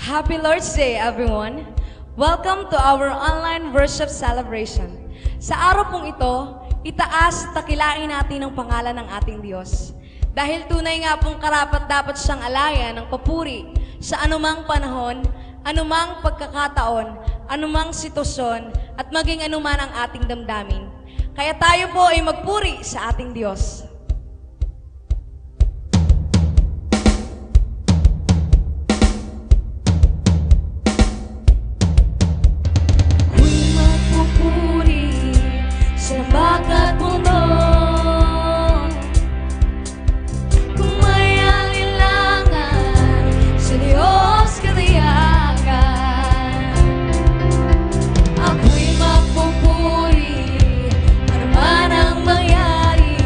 Happy Lord's Day, everyone! Welcome to our online worship celebration. Sa araw pong ito, itaas at takilain natin ang pangalan ng ating Diyos. Dahil tunay nga pong karapat-dapat siyang alayan ng papuri sa anumang panahon, anumang pagkakataon, anumang sitwasyon, at maging anuman ang ating damdamin. Kaya tayo po ay magpuri sa ating Diyos. Bakit mundo kung may alilangan sa Diyos katiyakan? Ako'y magpupuri ano man ang mangyari.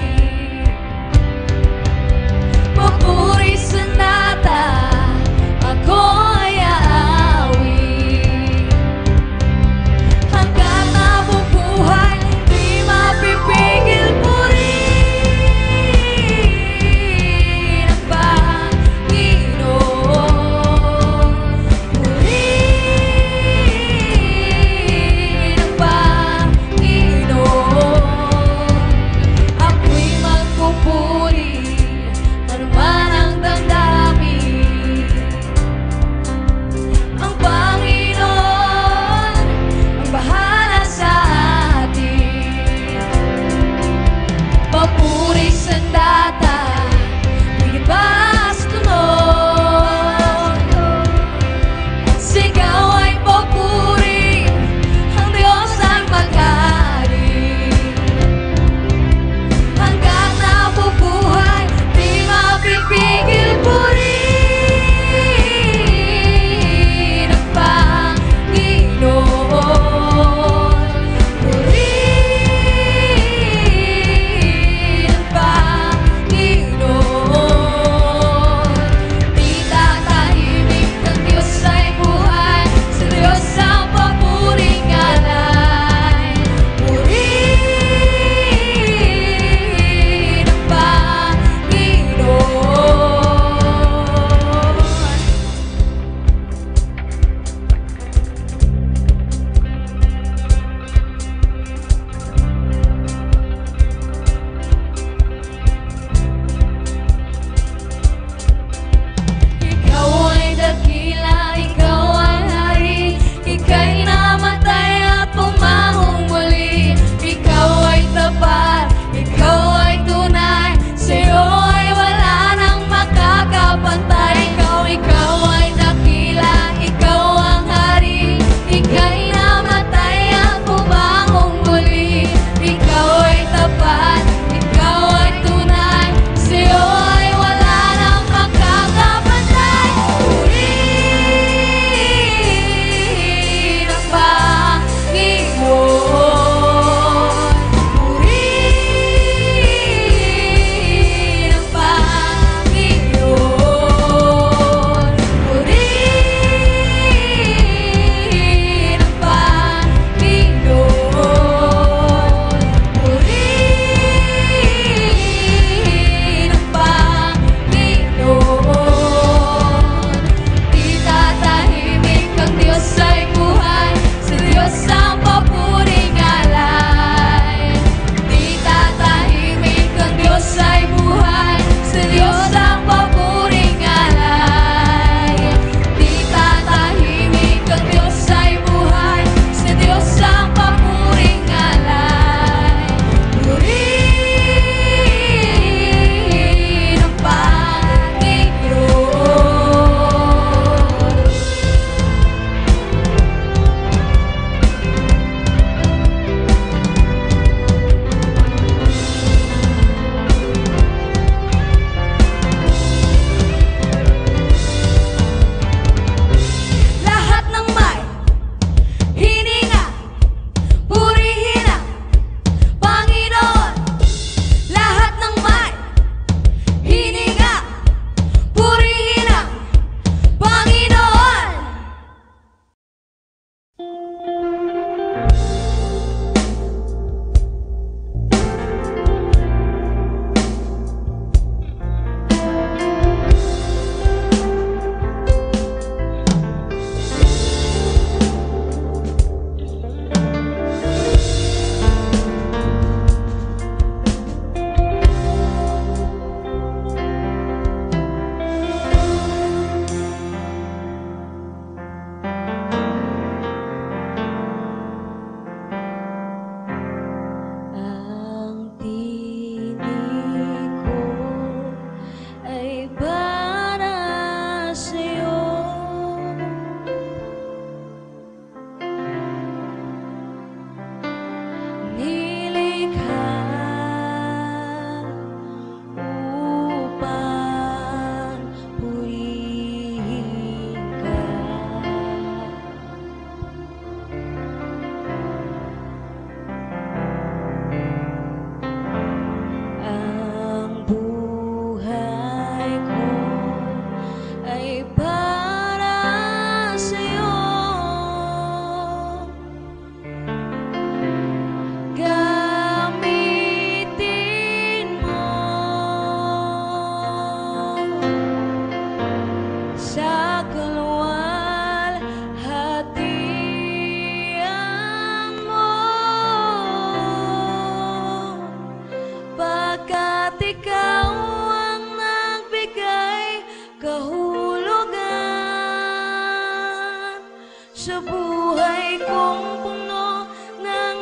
sa buhay kong puno ng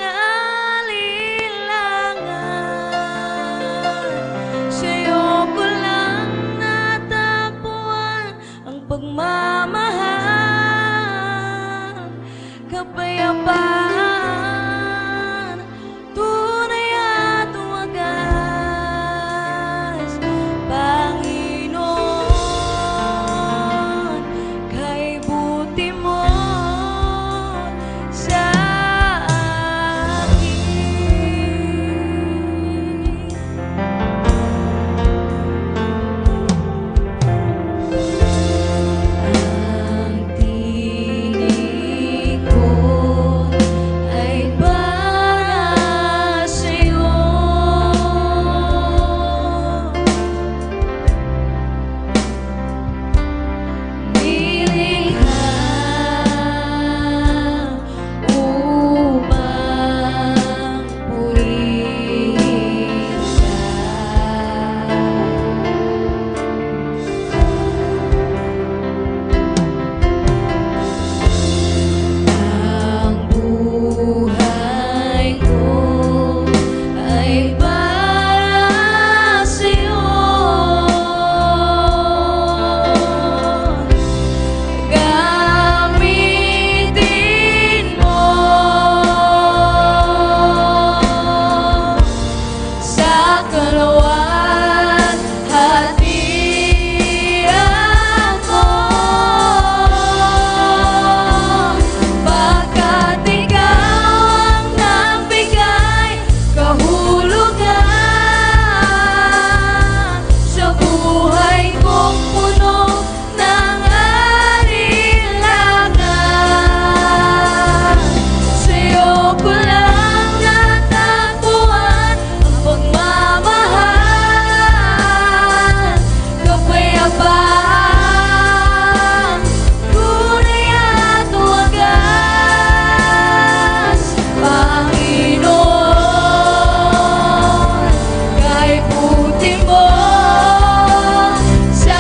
alinlangan. Sa'yo ko lang natagpuan ang pagmamahal, kapayapaan, tunay at wagas. Panginoon, kay buti mo sa akin. Ang tinig ko ay para sa'yo. Nilikha upang purihin ang buhay ko ay para sa'yo. Gamitin mo sa kalwalhatian ko, pagkat ikaw ang nagbigay kahulugan sa buhay kong puno ng alinlangan. Sa'yo ko lang natagpuan ang pagmamahal, kapayapaan, tunay at wagas. Panginoon, kay buti mo sa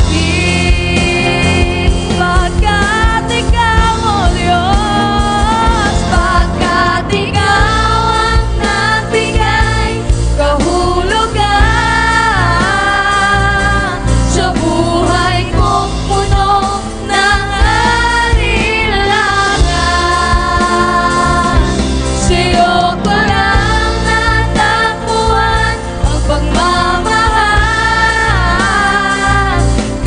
akin. Pagkat ikaw, O Diyos, pagkat ikaw ang nagbigay kahulugan sa buhay kong puno ng alinlangan. Sa'yo ko lang natagpuan ang pagmamahal,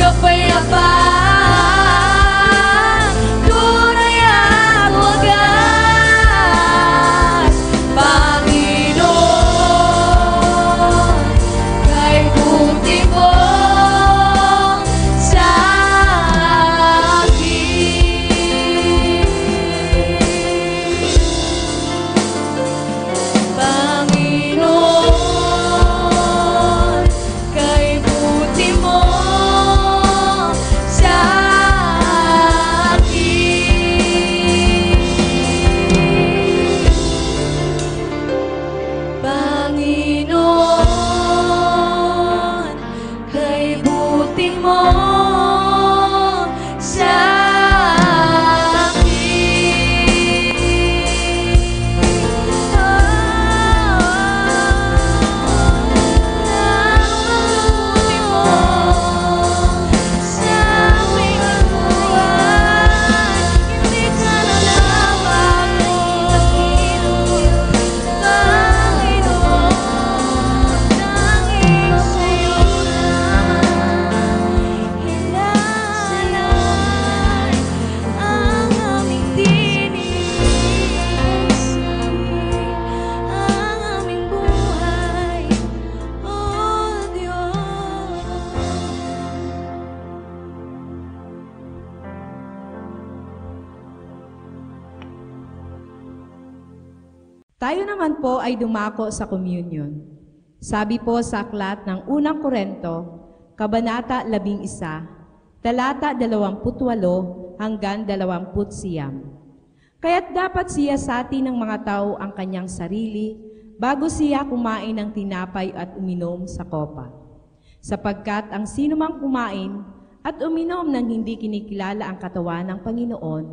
kapayapaan, tunay at wagas. Panginoon, kay buti mo sa akin. Panginoon, kay buti mo sa akin. Panginoon, kay buti mo sa Tayo naman po ay dumako sa communion. Sabi po sa aklat ng unang Korento, Kabanata 11, talata 28 hanggang 29. Kaya't dapat siyasatin ng mga tao ang kanyang sarili bago siya kumain ng tinapay at uminom sa kopa. Sapagkat ang sinumang kumain at uminom ng hindi kinikilala ang katawan ng Panginoon,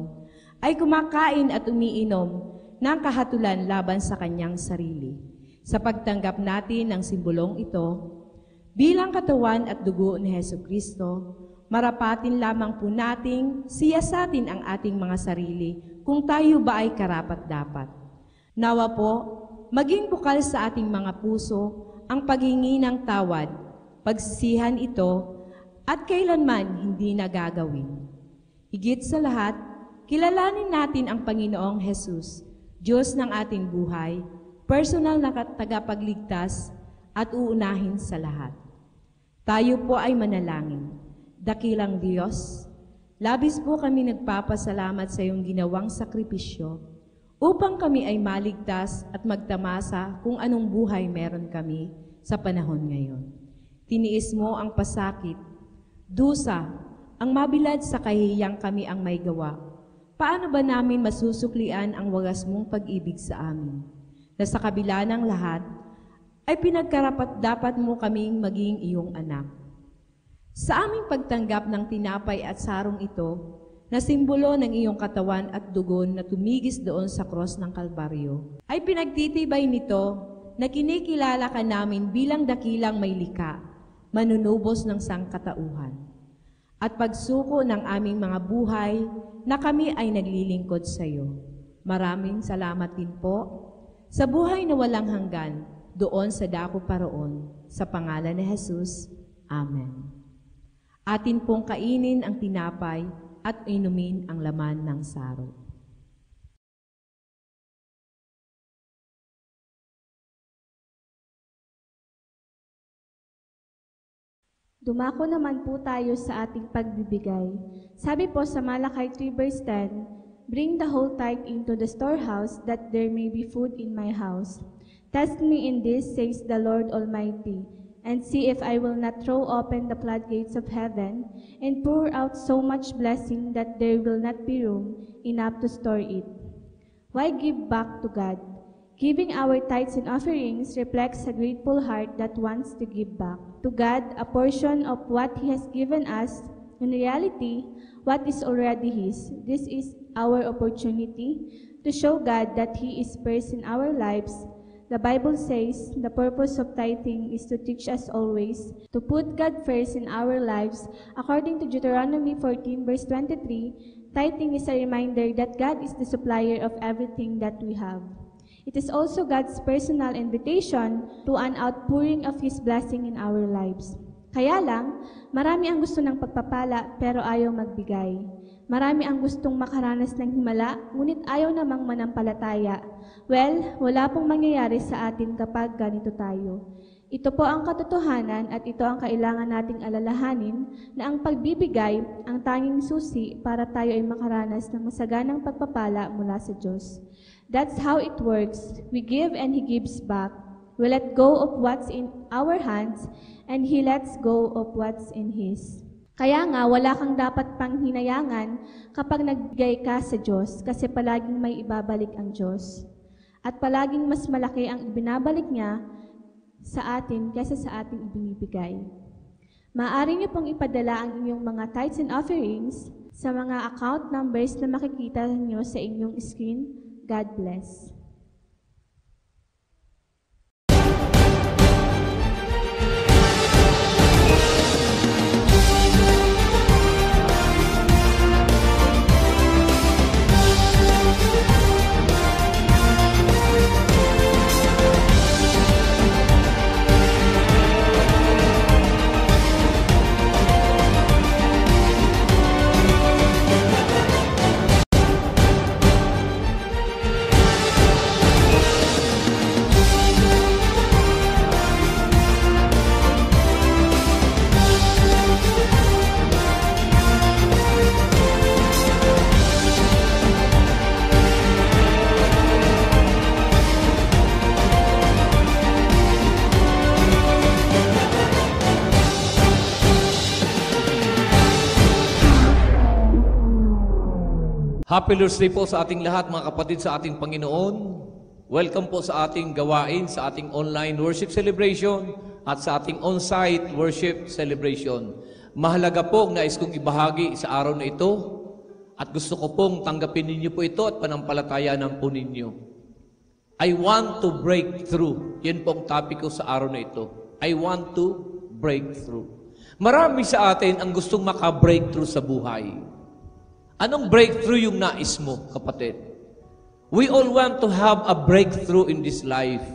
ay kumakain at umiinom ng kahatulan laban sa kanyang sarili. Sa pagtanggap natin ng simbolong ito, bilang katawan at dugo ni Hesukristo, marapatin lamang po nating siyasatin ang ating mga sarili kung tayo ba ay karapat-dapat. Nawa po, maging bukal sa ating mga puso ang paghingi ng tawad, pagsisihan ito, at kailanman hindi nagagawin. Higit sa lahat, kilalanin natin ang Panginoong Hesus, Diyos ng ating buhay, personal na tagapagligtas at uunahin sa lahat. Tayo po ay manalangin. Dakilang Diyos, labis po kami nagpapasalamat sa iyong ginawang sakripisyo upang kami ay maligtas at magtamasa kung anong buhay meron kami sa panahon ngayon. Tiniis mo ang pasakit, dusa, ang mabilad sa kahihiyang kami ang may gawa. Paano ba namin masusuklian ang wagas mong pag-ibig sa amin? Na sa kabila ng lahat, ay pinagkarapat-dapat mo kaming maging iyong anak. Sa aming pagtanggap ng tinapay at sarong ito, na simbolo ng iyong katawan at dugon na tumigis doon sa krus ng Kalbaryo, ay pinagtitibay nito na kinikilala ka namin bilang dakilang may likha, manunubos ng sangkatauhan, at pagsuko ng aming mga buhay na kami ay naglilingkod sa iyo. Maraming salamat din po sa buhay na walang hanggan doon sa dako paroon, sa pangalan ni Jesus. Amen. Atin pong kainin ang tinapay at inumin ang laman ng saro. Dumako naman po tayo sa ating pagbibigay. Sabi po sa Malakay 3 verse 10, "Bring the whole tithe into the storehouse, that there may be food in my house. Test me in this, says the Lord Almighty, and see if I will not throw open the floodgates of heaven and pour out so much blessing that there will not be room enough to store it." Why give back to God? Giving our tithes and offerings reflects a grateful heart that wants to give back to God a portion of what He has given us, in reality, what is already His. This is our opportunity to show God that He is first in our lives. The Bible says the purpose of tithing is to teach us always to put God first in our lives. According to Deuteronomy 14 verse 23, tithing is a reminder that God is the supplier of everything that we have. It is also God's personal invitation to an outpouring of His blessing in our lives. Kaya lang, marami ang gusto ng pagpapala pero ayaw magbigay. Marami ang gustong makaranas ng himala, ngunit ayaw namang manampalataya. Well, wala pong mangyayari sa atin kapag ganito tayo. Ito po ang katotohanan at ito ang kailangan nating alalahanin na ang pagbibigay ang tanging susi para tayo ay makaranas ng masaganang pagpapala mula sa Diyos. That's how it works. We give and He gives back. We let go of what's in our hands and He lets go of what's in His. Kaya nga, wala kang dapat pang hinayangan kapag nagbigay ka sa Diyos kasi palaging may ibabalik ang Diyos. At palaging mas malaki ang ibinabalik niya sa atin kaysa sa ating ibinibigay. Maaari niyo pong ipadala ang inyong mga tithes and offerings sa mga account numbers na makikita niyo sa inyong screen. God bless. Happy Lord's Day po sa ating lahat, mga kapatid sa ating Panginoon. Welcome po sa ating gawain, sa ating online worship celebration at sa ating on-site worship celebration. Mahalaga po ang nais kong ibahagi sa araw na ito at gusto ko pong tanggapin ninyo po ito at panampalatayaan po ninyo. I want to break through. Yan po ang topic ko sa araw na ito. I want to break through. Marami sa atin ang gustong maka-breakthrough sa buhay. Anong breakthrough yung nais mo, kapatid? We all want to have a breakthrough in this life.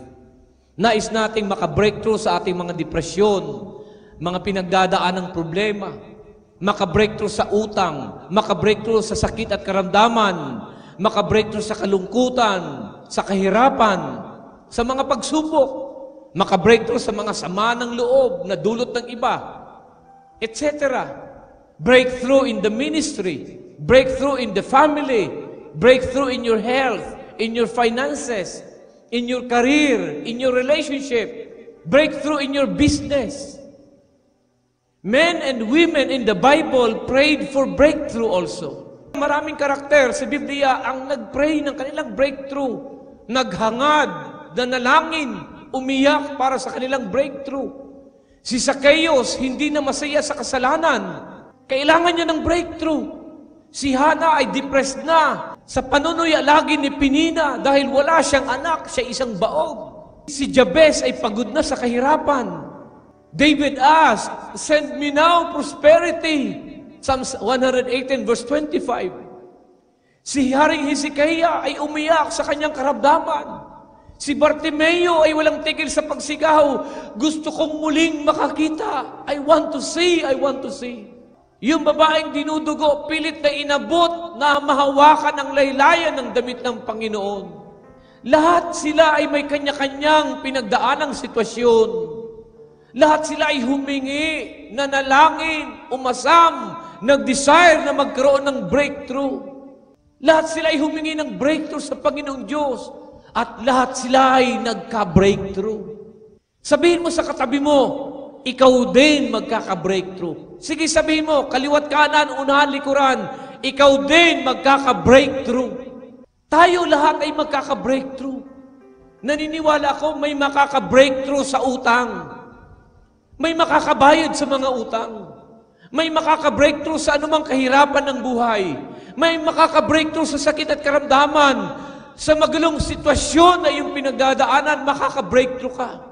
Nais nating maka-breakthrough sa ating mga depresyon, mga pinagdadaan ng problema, maka-breakthrough sa utang, maka-breakthrough sa sakit at karamdaman, maka-breakthrough sa kalungkutan, sa kahirapan, sa mga pagsubok, maka-breakthrough sa mga sama ng loob na dulot ng iba, etc. Breakthrough in the ministry, breakthrough in the family, breakthrough in your health, in your finances, in your career, in your relationship, breakthrough in your business. Men and women in the Bible prayed for breakthrough also. Maraming karakter sa Biblia ang nag-pray ng kanilang breakthrough, naghangad, nanalangin, umiyak para sa kanilang breakthrough. Si Zacchaeus, hindi na masaya sa kasalanan. Kailangan niya ng breakthrough. Si Hana ay depressed na. Sa panunuya lagi ni Penina dahil wala siyang anak, siya isang baog. Si Jabez ay pagod na sa kahirapan. David asked, "Send me now prosperity." Psalms 118 verse 25. Si Haring Hezekiah ay umiyak sa kanyang karamdaman. Si Bartimeo ay walang tigil sa pagsigaw, "Gusto kong muling makakita. I want to see, I want to see." Yung babaeng dinudugo, pilit na inabot na mahawakan ang laylayan ng damit ng Panginoon. Lahat sila ay may kanya-kanyang pinagdaanang sitwasyon. Lahat sila ay humingi, nanalangin, umasam, nag-desire na magkaroon ng breakthrough. Lahat sila ay humingi ng breakthrough sa Panginoong Diyos. At lahat sila ay nagka-breakthrough. Sabihin mo sa katabi mo, ikaw din magkaka-breakthrough. Sige, sabihin mo, kaliwat kanan, unahan, likuran, ikaw din magkaka-breakthrough. Tayo lahat ay magkaka-breakthrough. Naniniwala ako may makaka-breakthrough sa utang. May makakabayad sa mga utang. May makaka-breakthrough sa anumang kahirapan ng buhay. May makaka-breakthrough sa sakit at karamdaman. Sa magulong sitwasyon na iyong pinagdadaanan, makaka-breakthrough ka.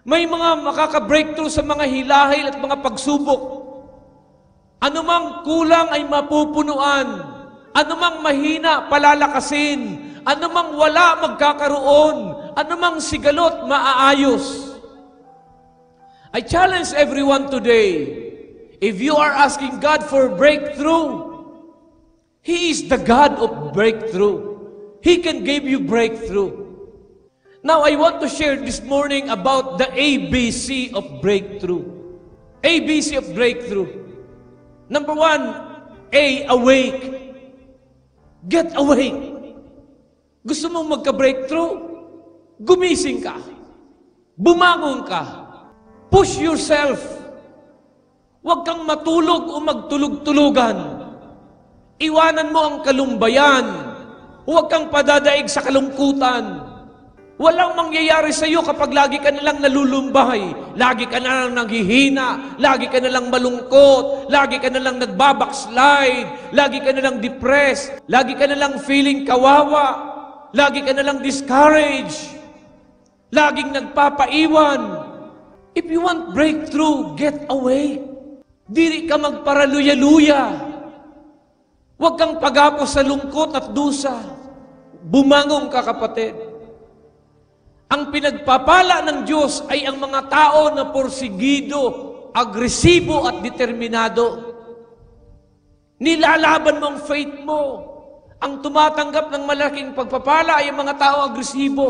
May mga makaka-breakthrough sa mga hilahil at mga pagsubok. Anumang kulang ay mapupunuan. Anumang mahina, palalakasin. Anumang wala, magkakaroon. Anumang sigalot, maaayos. I challenge everyone today, if you are asking God for breakthrough, He is the God of breakthrough. He can give you breakthrough. Now, I want to share this morning about the ABC of breakthrough. ABC of breakthrough. Number 1, A, awake. Get awake. Gusto mong magka-breakthrough? Gumising ka. Bumangon ka. Push yourself. Huwag kang matulog o magtulog-tulugan. Iwanan mo ang kalumbayan. Huwag kang padadaig sa kalungkutan. Walang mangyayari sa iyo kapag lagi ka nalang nalulumbay, lagi ka nalang naghihina, lagi ka nalang malungkot, lagi ka nalang nagbabackslide, lagi ka nalang depressed, lagi ka nalang feeling kawawa, lagi ka nalang discouraged, laging nagpapaiwan. If you want breakthrough, get away. Dili ka magparaluya-luya. Huwag kang pagapos sa lungkot at dusa. Bumangon ka, kapatid. Ang pinagpapala ng Diyos ay ang mga tao na porsigido, agresibo at determinado. Nilalaban mo ang faith mo. Ang tumatanggap ng malaking pagpapala ay ang mga tao agresibo,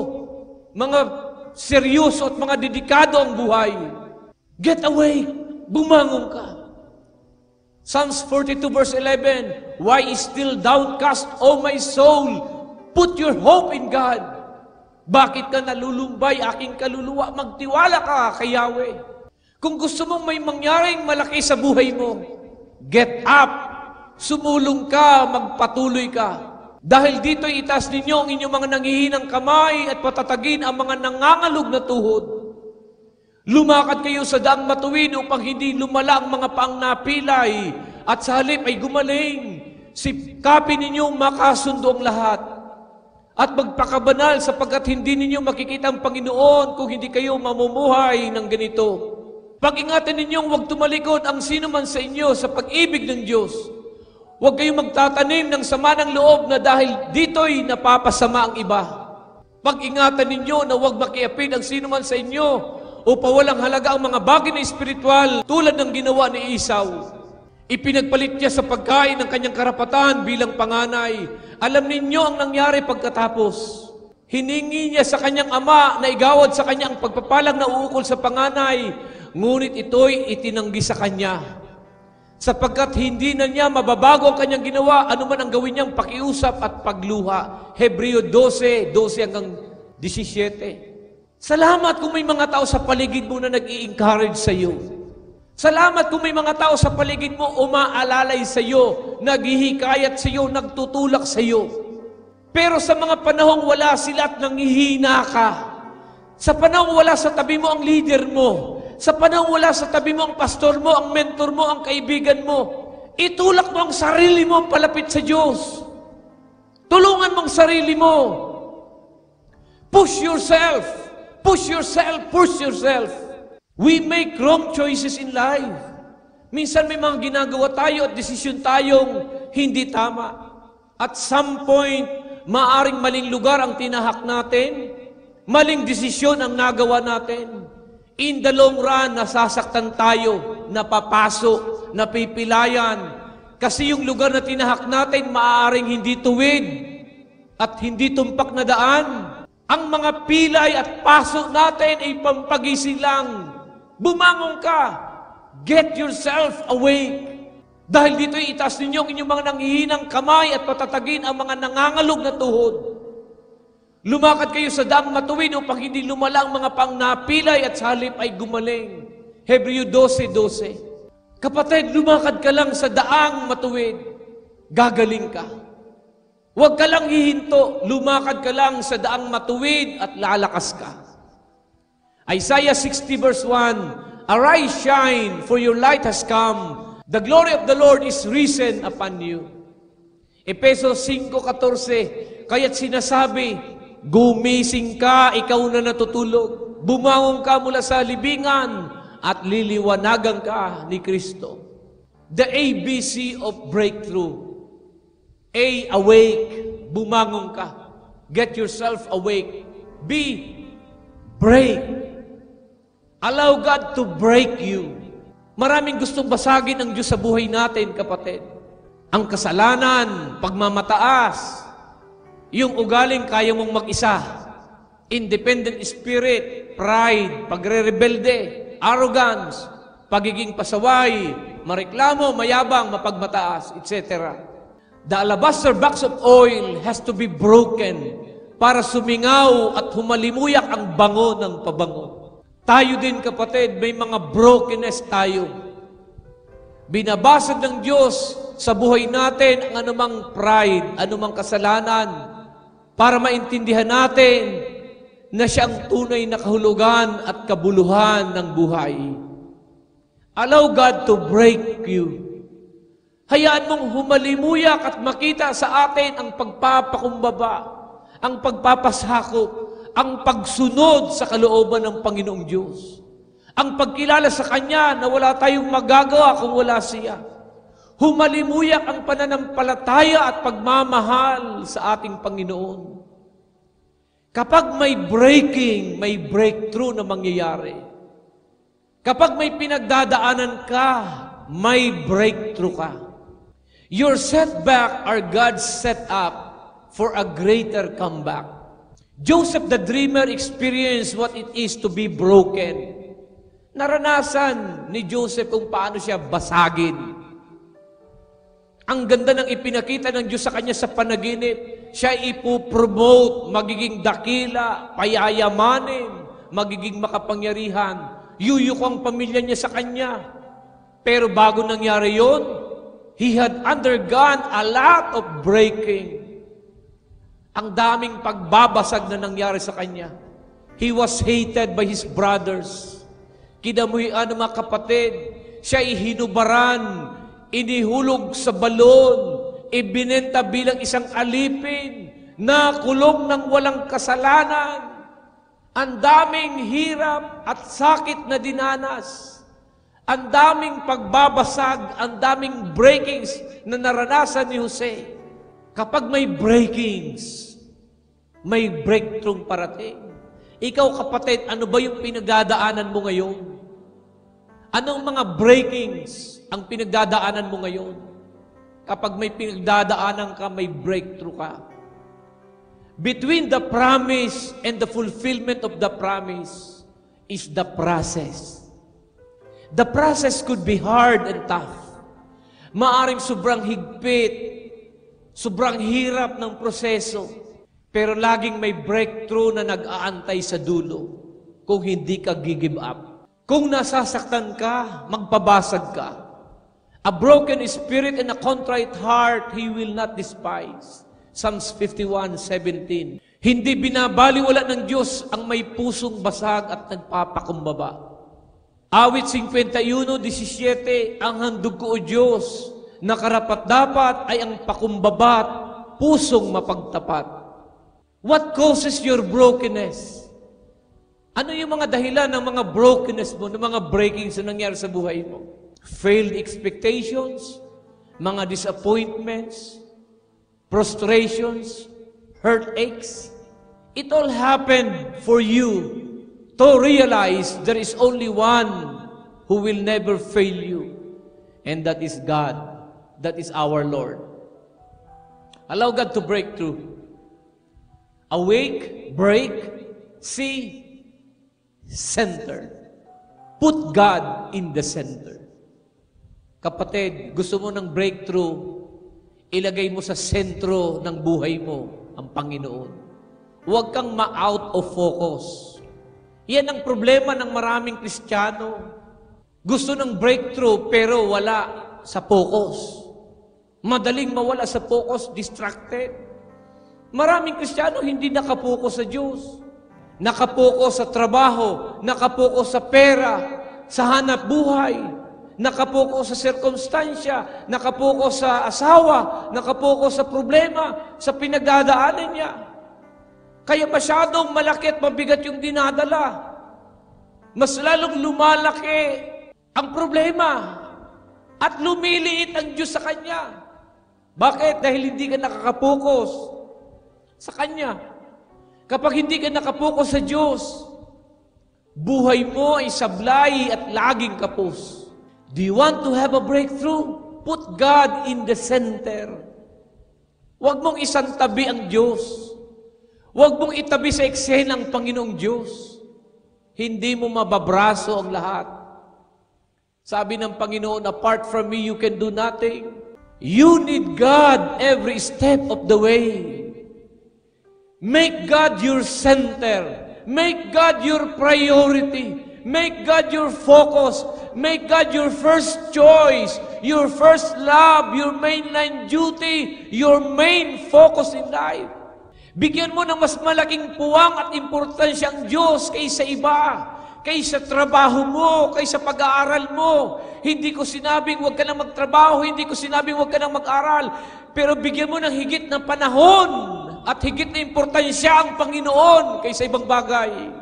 mga seryoso at mga dedikado ang buhay. Get away. Bumangon ka. Psalms 42 verse 11, "Why is still downcast, O my soul? Put your hope in God." Bakit ka nalulumbay, aking kaluluwa? Magtiwala ka kay Yahweh. Kung gusto mong may mangyaring malaki sa buhay mo, get up, sumulong ka, magpatuloy ka. Dahil dito itaas ninyo ang inyong mga nanghihinang kamay at patatagin ang mga nangangalog na tuhod. Lumakad kayo sa daang matuwid upang hindi lumala ang mga paang napilay at sa halip ay gumaling. Sikapin ninyong makasundo ang lahat at magpakabanal sapagkat hindi ninyo makikita ang Panginoon kung hindi kayo mamumuhay ng ganito. Pag-ingatan ninyong huwag tumalikod ang sino man sa inyo sa pag-ibig ng Diyos. Huwag kayong magtatanim ng sama ng loob na dahil dito'y napapasama ang iba. Pag-ingatan ninyo na huwag makiapid ang sino man sa inyo o pawalang halaga ang mga bagay na espiritual tulad ng ginawa ni Esau. Ipinagpalit niya sa pagkain ng kanyang karapatan bilang panganay. Alam ninyo ang nangyari pagkatapos. Hiningi niya sa kanyang ama na igawad sa kanya ang pagpapalang na uukol sa panganay, ngunit ito'y itinanggi sa kanya. Sapagkat hindi na niya mababago ang kanyang ginawa, anuman ang gawin niyang pakiusap at pagluha. Hebreo 12 hanggang 17. Salamat kung may mga tao sa paligid mo na nag-i-encourage sa iyo. Salamat kung may mga tao sa paligid mo umaalalay sa iyo, naghihikayat sa iyo, nagtutulak sa iyo. Pero sa mga panahong wala sila at nanghihina ka, sa panahong wala sa tabi mo ang leader mo, sa panahong wala sa tabi mo ang pastor mo, ang mentor mo, ang kaibigan mo, itulak mo ang sarili mo palapit sa Diyos. Tulungan mo ang sarili mo. Push yourself. Push yourself. Push yourself. We make wrong choices in life. Minsan may mga ginagawa tayo at desisyon tayong hindi tama. At some point, maaring maling lugar ang tinahak natin, maling desisyon ang nagawa natin. In the long run, nasasaktan tayo, napapaso, napipilayan. Kasi yung lugar na tinahak natin, maaaring hindi tuwid at hindi tumpak na daan. Ang mga pilay at paso natin ay pampagising lang. Bumangon ka. Get yourself awake. Dahil dito'y itaas ninyo ang inyong mga nanghihinang kamay at patatagin ang mga nangangalog na tuhod. Lumakad kayo sa daang matuwid upang hindi lumala ang mga pang napilay at sa halip ay gumaling. Hebreo 12. Kapatid, lumakad ka lang sa daang matuwid, gagaling ka. Huwag ka lang hihinto, lumakad ka lang sa daang matuwid at lalakas ka. Isaiah 60 verse 1, Arise, shine, for your light has come. The glory of the Lord is risen upon you. Efesos 5:14, kaya't sinasabi, gumising ka, ikaw na natutulog. Bumangon ka mula sa libingan at liliwanagan ka ni Kristo. The ABC of breakthrough. A, awake. Bumangon ka. Get yourself awake. B, break. Allow God to break you. Maraming gustong basagin ang Diyos sa buhay natin, kapatid. Ang kasalanan, pagmamataas, yung ugaling kaya mong mag-isa, independent spirit, pride, pagre-rebelde, arrogance, pagiging pasaway, mareklamo, mayabang, mapagmataas, etc. The alabaster box of oil has to be broken para sumingaw at humalimuyak ang bango ng pabango. Tayo din, kapatid, may mga brokenness tayo. Binabasag ng Diyos sa buhay natin ang anumang pride, anumang kasalanan, para maintindihan natin na siya ang tunay na kahulugan at kabuluhan ng buhay. Allow God to break you. Hayaan mong humalimuyak at makita sa atin ang pagpapakumbaba, ang pagpapasakop, ang pagsunod sa kalooban ng Panginoong Diyos. Ang pagkilala sa Kanya na wala tayong magagawa kung wala siya. Humalimuyak ang pananampalataya at pagmamahal sa ating Panginoon. Kapag may breaking, may breakthrough na mangyayari. Kapag may pinagdadaanan ka, may breakthrough ka. Your setback are God's set up for a greater comeback. Joseph the dreamer experienced what it is to be broken. Naranasan ni Joseph kung paano siya basagin. Ang ganda ng ipinakita ng Diyos sa kanya sa panaginip. Siya ipopromote, magiging dakila, payayamanin, magiging makapangyarihan. Yuyuko ang pamilya niya sa kanya. Pero bago nangyari yon, he had undergone a lot of breaking. Ang daming pagbabasag na nangyari sa kanya. He was hated by his brothers. kinamuhian ng mga kapatid, siya ihinubaran, inihulog sa balon, ibinenta bilang isang alipin, na kulong ng walang kasalanan. Ang daming hirap at sakit na dinanas. Ang daming pagbabasag, ang daming breakings na naranasan ni Jose. Kapag may breakings, may breakthrough parating. Ikaw kapatid, ano ba yung pinagdadaanan mo ngayon? Anong mga breakings ang pinagdadaanan mo ngayon? Kapag may pinagdadaanan ka, may breakthrough ka. Between the promise and the fulfillment of the promise is the process. The process could be hard and tough. Maaring sobrang higpit, sobrang hirap ng proseso, pero laging may breakthrough na nag-aantay sa dulo kung hindi ka give up. Kung nasasaktan ka, magpabasag ka. A broken spirit and a contrite heart, He will not despise. Psalms 51:17. Hindi binabaliwala ng Diyos ang may pusong basag at nagpapakumbaba. Awit 51:17, ang handog ko o Diyos, na karapat-dapat ay ang pakumbabat, pusong mapagtapat. What causes your brokenness? Ano yung mga dahilan ng mga brokenness mo, ng mga breakings na nangyari sa buhay mo? Failed expectations, mga disappointments, frustrations, heartaches. It all happened for you to realize there is only one who will never fail you, and that is God. That is our Lord. Allow God to break through. Awake, break, see, center. Put God in the center. Kapatid, gusto mo ng breakthrough, ilagay mo sa sentro ng buhay mo ang Panginoon. Huwag kang ma-out of focus. Yan ang problema ng maraming Kristiyano. Gusto ng breakthrough pero wala sa focus. Madaling mawala sa focus, distracted. Maraming Kristiyano hindi nakapokus sa Diyos. Nakapokus sa trabaho, nakapokus sa pera, sa hanap buhay, nakapokus sa sirkumstansya, nakapokus sa asawa, nakapokus sa problema, sa pinagdadaanan niya. Kaya masyadong malaki at mabigat yung dinadala. Mas lalong lumalaki ang problema at lumiliit ang Diyos sa Kanya. Bakit? Dahil hindi ka nakakapokus sa Kanya. Kapag hindi ka nakapokus sa Diyos, buhay mo ay sablay at laging kapos. Do you want to have a breakthrough? Put God in the center. Huwag mong isantabi ang Diyos. Huwag mong itabi sa eksena ang Panginoong Diyos. Hindi mo mababraso ang lahat. Sabi ng Panginoon, apart from me, you can do nothing. You need God every step of the way. Make God your center. Make God your priority. Make God your focus. Make God your first choice, your first love, your mainline duty, your main focus in life. Bigyan mo ng mas malaking puwang at importansya ang Diyos kaysa iba, kaysa trabaho mo, kaysa pag-aaral mo. Hindi ko sinabing huwag ka nang magtrabaho, hindi ko sinabing huwag ka nang mag-aral, pero bigyan mo ng higit na panahon at higit na importansya ang Panginoon kaysa ibang bagay.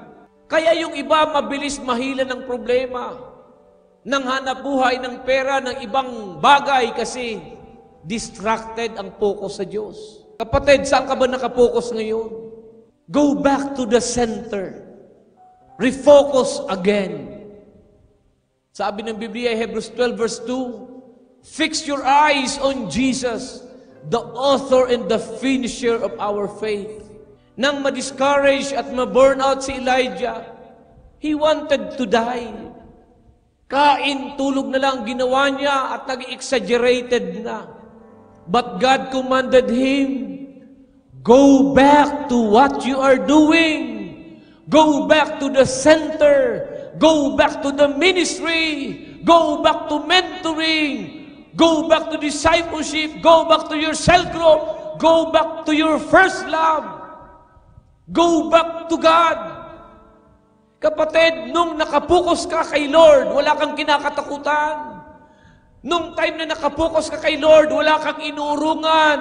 Kaya yung iba mabilis mahila ng problema, ng hanap buhay, ng pera, ng ibang bagay kasi distracted ang focus sa Diyos. Kapatid, saan ka ba nakapokus ngayon? Go back to the center. Refocus again. Sabi ng Biblia, Hebrews 12 verse 2, fix your eyes on Jesus, the author and the finisher of our faith. Nang ma-discourage at ma-burn out si Elijah, he wanted to die. Kain, tulog na lang ginawa niya at nag-exaggerated na. But God commanded him, go back to what you are doing. Go back to the center. Go back to the ministry. Go back to mentoring. Go back to discipleship. Go back to your cell group. Go back to your first love. Go back to God. Kapatid, nung nakapokus ka kay Lord, wala kang kinakatakutan. Nung time na nakapokus ka kay Lord, wala kang inuurungan.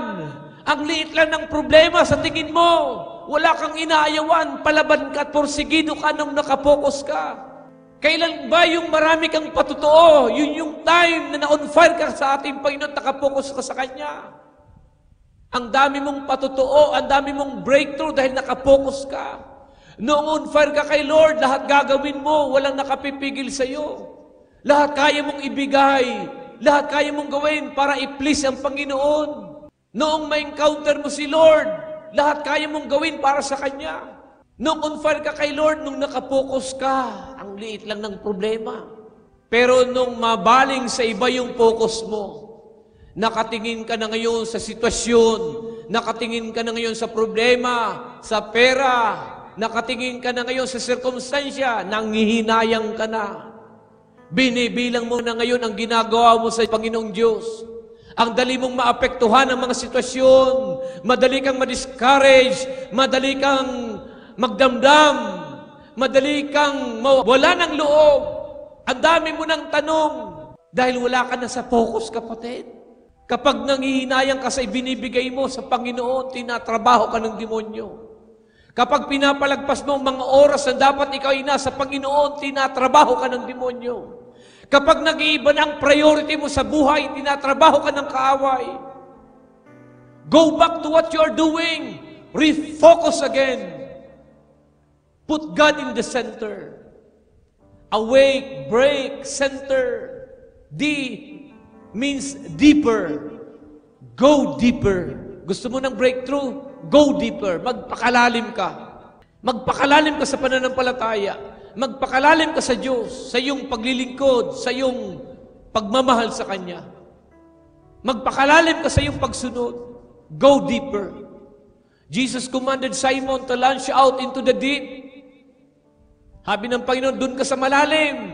Ang liit lang ng problema sa tingin mo. Wala kang inaayawan, palaban ka at porsigido ka nung nakapokus ka. Kailan ba yung marami kang patutuo? Yun yung time na na-on fire ka sa ating Panginoon, nakapokus ka sa Kanya. Ang dami mong patutuo, ang dami mong breakthrough dahil nakapokus ka. Noong on fire ka kay Lord, lahat gagawin mo, walang nakapipigil sa iyo. Lahat kaya mong ibigay, lahat kaya mong gawin para i-please ang Panginoon. Noong ma-encounter mo si Lord, lahat kaya mong gawin para sa Kanya. Noong on fire ka kay Lord, nung nakapokus ka, ang liit lang ng problema. Pero nung mabaling sa iba yung focus mo, nakatingin ka na ngayon sa sitwasyon, nakatingin ka na ngayon sa problema, sa pera, nakatingin ka na ngayon sa sirkumstansya, nanghihinayang ka na. Binibilang mo na ngayon ang ginagawa mo sa Panginoong Diyos. Ang dali mong maapektuhan ng mga sitwasyon, madali kang ma-discourage, madali kang magdamdam, madali kang wala ng loob. Ang dami mo ng tanong dahil wala ka na sa focus, kapatid. Kapag nanghihinayang ka sa ibinibigay mo sa Panginoon, tinatrabaho ka ng demonyo. Kapag pinapalagpas mo ang mga oras na dapat ikaw ay nasa Panginoon, tinatrabaho ka ng demonyo. Kapag nag-iiba na ang priority mo sa buhay, tinatrabaho ka ng kaaway. Go back to what you are doing. Refocus again. Put God in the center. Awake, break, center. D means deeper. Go deeper. Gusto mo ng breakthrough? Go deeper. Magpakalalim ka. Magpakalalim ka sa pananampalataya. Magpakalalim ka sa Diyos, sa iyong paglilingkod, sa iyong pagmamahal sa Kanya. Magpakalalim ka sa iyong pagsunod. Go deeper. Jesus commanded Simon to launch out into the deep. Sabi ng Panginoon, dun ka sa malalim.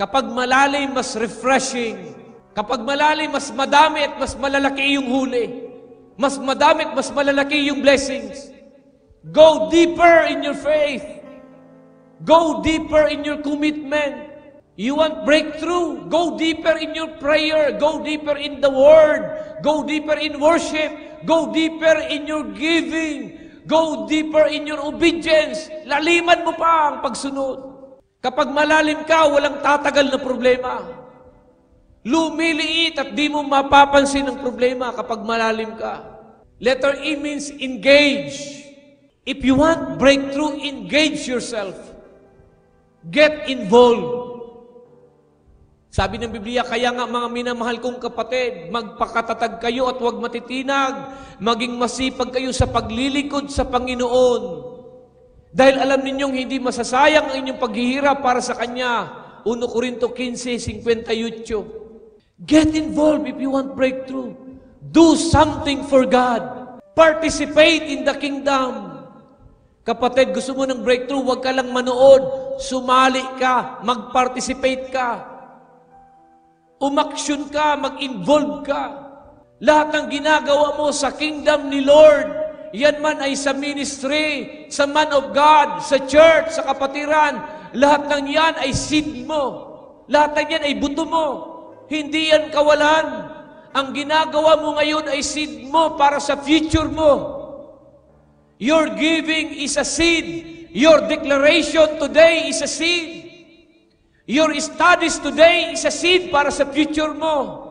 Kapag malalim, mas refreshing. Kapag malalim, mas madami at mas malalaki yung huli. Mas madami at mas malalaki yung blessings. Go deeper in your faith. Go deeper in your commitment. You want breakthrough? Go deeper in your prayer. Go deeper in the Word. Go deeper in worship. Go deeper in your giving. Go deeper in your obedience. Laliman mo pa ang pagsunod. Kapag malalim ka, walang tatagal na problema. Lumiliit at di mo mapapansin ang problema kapag malalim ka. Letter E means engage. If you want breakthrough, engage yourself. Get involved. Sabi ng Biblia, kaya nga mga minamahal kong kapatid, magpakatatag kayo at huwag matitinag, maging masipag kayo sa paglilingkod sa Panginoon. Dahil alam ninyong hindi masasayang ang inyong paghihirap para sa Kanya. 1 Corinto 15:58. Get involved if you want breakthrough. Do something for God. Participate in the kingdom. Kapatid, gusto mo ng breakthrough, huwag ka lang manood. Sumali ka, mag-participate ka. Umaksyon ka, mag-involve ka. Lahat ng ginagawa mo sa kingdom ni Lord, yan man ay sa ministry, sa man of God, sa church, sa kapatiran, lahat ng yan ay seed mo. Lahat ng yan ay buto mo. Hindi yan kawalan. Ang ginagawa mo ngayon ay seed mo para sa future mo. Your giving is a seed. Your declaration today is a seed. Your studies today is a seed para sa future mo.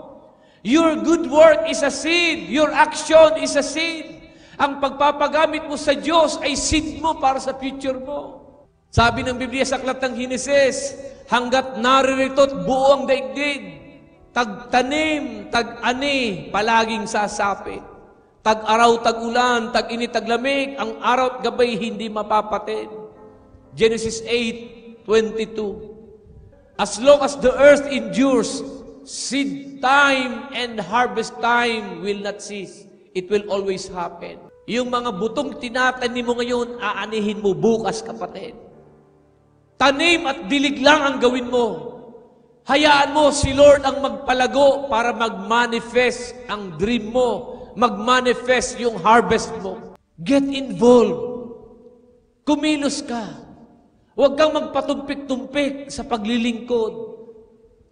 Your good work is a seed. Your action is a seed. Ang pagpapagamit mo sa Diyos ay seed mo para sa future mo. Sabi ng Biblia sa Aklat ng Henesis, hanggat naririto't buo ang daigdig, tagtanim, tag-ani, palaging sasapit. Tag-araw, tag-ulan, tag-init, taglamig, ang araw at gabay hindi mapapatid. Genesis 8:22. As long as the earth endures, seed time and harvest time will not cease. It will always happen. Yung mga butong tinatanim mo ngayon, aanihin mo bukas, kapatid. Tanim at dilig lang ang gawin mo. Hayaan mo si Lord ang magpalago para mag-manifest ang dream mo, mag-manifest yung harvest mo. Get involved. Kumilos ka. Huwag kang magpatumpik-tumpik sa paglilingkod.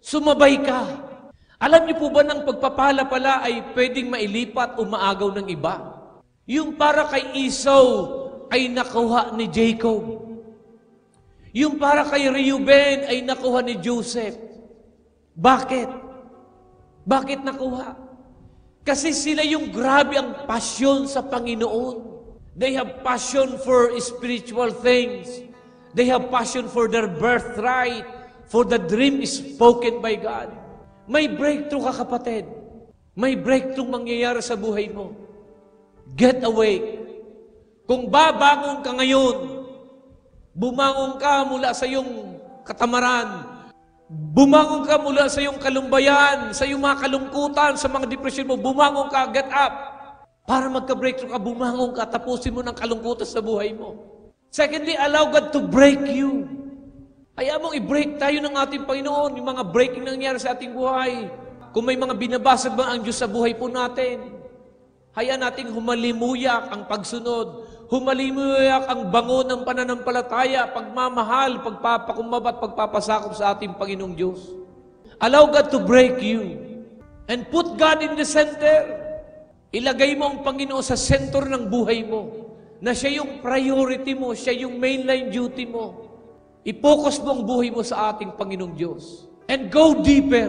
Sumabay ka. Alam niyo po ba ng pagpapala pala ay pwedeng mailipat o maagaw ng iba? Yung para kay Esau ay nakuha ni Jacob. Yung para kay Reuben ay nakuha ni Joseph. Bakit? Bakit nakuha? Kasi sila yung grabe ang pasyon sa Panginoon. They have passion for spiritual things. They have passion for their birthright, for the dream is spoken by God. May breakthrough ka, kapatid. May breakthrough mangyayari sa buhay mo. Get awake. Kung babangon ka ngayon, bumangon ka mula sa iyong katamaran, bumangon ka mula sa iyong kalumbayan, sa iyong mga kalungkutan, sa mga depression mo, bumangon ka, get up. Para magka-breakthrough ka, bumangon ka, tapusin mo ng kalungkutan sa buhay mo. Secondly, allow God to break you. Hayaan mong i-break tayo ng ating Panginoon, yung mga breaking nangyari sa ating buhay. Kung may mga binabasag ba ang Diyos sa buhay po natin, hayaan nating humalimuyak ang pagsunod, humalimuyak ang bango ng pananampalataya, pagmamahal, pagpapakumbaba at pagpapasakop sa ating Panginoong Diyos. Allow God to break you and put God in the center. Ilagay mo ang Panginoon sa center ng buhay mo, na siya yung priority mo, siya yung mainline duty mo. I-focus mo ang buhay mo sa ating Panginoong Diyos. And go deeper.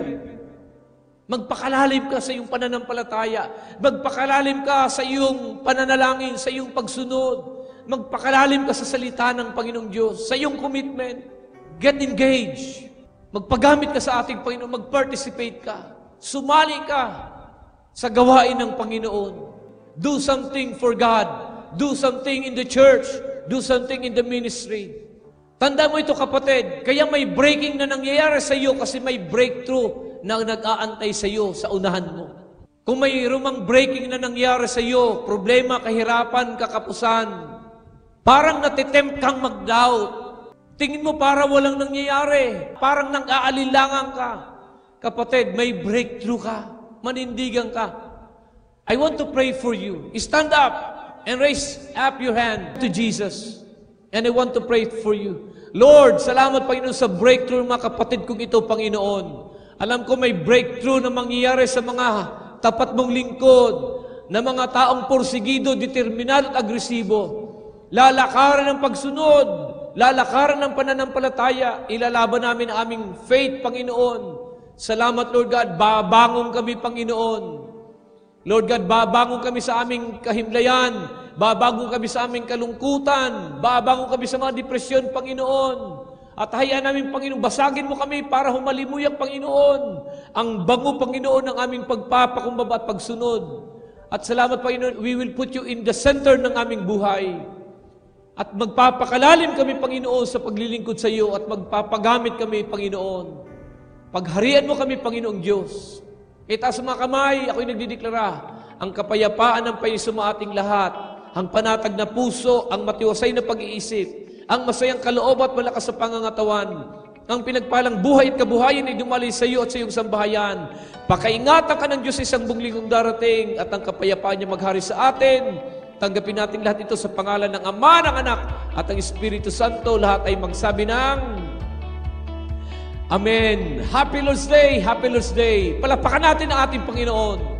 Magpakalalim ka sa iyong pananampalataya. Magpakalalim ka sa iyong pananalangin, sa iyong pagsunod. Magpakalalim ka sa salita ng Panginoong Diyos, sa iyong commitment. Get engaged. Magpagamit ka sa ating Panginoon, mag-participate ka. Sumali ka sa gawain ng Panginoon. Do something for God. Do something in the church. Do something in the ministry. Tanda mo ito, kapatid. Kaya may breaking na nangyayari sa iyo kasi may breakthrough na nag-aantay sa iyo sa unahan mo. Kung may rumang breaking na nangyayari sa iyo, problema, kahirapan, kakapusan, parang natitempt kang mag-doubt. Tingin mo para walang nangyayari. Parang nang-aalilangan ka. Kapatid, may breakthrough ka. Manindigan ka. I want to pray for you. Stand up and raise up your hand to Jesus. And I want to pray for you. Lord, salamat Panginoon sa breakthrough ng mga kapatid kong ito, Panginoon. Alam ko may breakthrough na mangyayari sa mga tapat mong lingkod, na mga taong porsigido, determinado at agresibo. Lalakaran ng pagsunod, lalakaran ng pananampalataya, ilalaban namin ang aming faith, Panginoon. Salamat, Lord God, babangon kami, Panginoon. Lord God, babangon kami sa aming kahimlayan, babangon kami sa aming kalungkutan, babangon kami sa mga depresyon, Panginoon. At hayaan namin, Panginoon, basagin mo kami para humalimuyak, Panginoon, ang bango, Panginoon, ng aming pagpapakumbaba at pagsunod. At salamat, Panginoon, we will put you in the center ng aming buhay. At magpapakalalim kami, Panginoon, sa paglilingkod sa iyo at magpapagamit kami, Panginoon. Pagharian mo kami, Panginoong Diyos. Itaas mga kamay, ako'y nagdideklara, ang kapayapaan ng Panginoon sa ating lahat, ang panatag na puso, ang matiwasay na pag-iisip, ang masayang kaloob at malakas sa pangangatawan, ang pinagpalang buhay at kabuhayan ay dumali sa iyo at sa iyong sambahayan. Pakaingatan ka ng Diyos sa isang buong linggong darating at ang kapayapaan niya maghari sa atin. Tanggapin natin lahat ito sa pangalan ng Ama, ng Anak, at ang Espiritu Santo. Lahat ay magsabi ng Amen. Happy Lord's Day! Happy Lord's Day! Palapakan natin ang ating Panginoon.